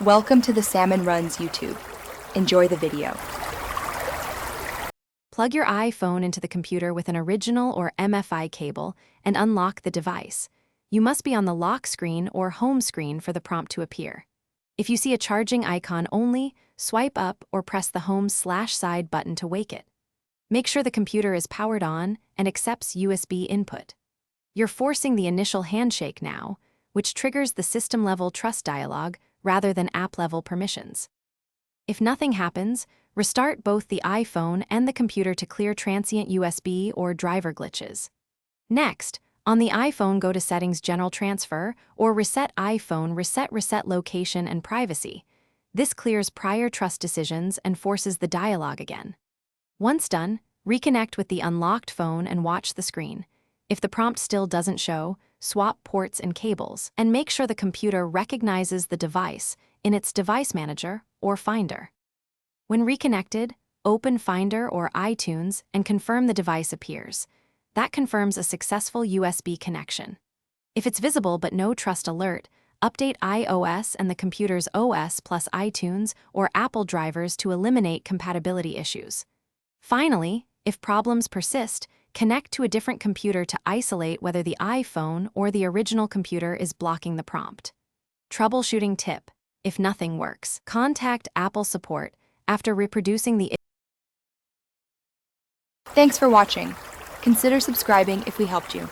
Welcome to the Salmon Runs YouTube. Enjoy the video. Plug your iPhone into the computer with an original or MFI cable and unlock the device. You must be on the lock screen or home screen for the prompt to appear. If you see a charging icon only, swipe up or press the home/side button to wake it. Make sure the computer is powered on and accepts USB input. You're forcing the initial handshake now, which triggers the system-level trust dialog rather than app-level permissions. If nothing happens, restart both the iPhone and the computer to clear transient USB or driver glitches. Next, on the iPhone, go to Settings General Transfer or Reset iPhone Reset Location and Privacy. This clears prior trust decisions and forces the dialog again. Once done, reconnect with the unlocked phone and watch the screen. If the prompt still doesn't show, swap ports and cables, and make sure the computer recognizes the device in its Device Manager or Finder. When reconnected, open Finder or iTunes and confirm the device appears. That confirms a successful USB connection. If it's visible but no trust alert, update iOS and the computer's OS plus iTunes or Apple drivers to eliminate compatibility issues. Finally, if problems persist, connect to a different computer to isolate whether the iPhone or the original computer is blocking the prompt. Troubleshooting tip: if nothing works, contact Apple support after reproducing the. Thanks for watching. Consider subscribing if we helped you.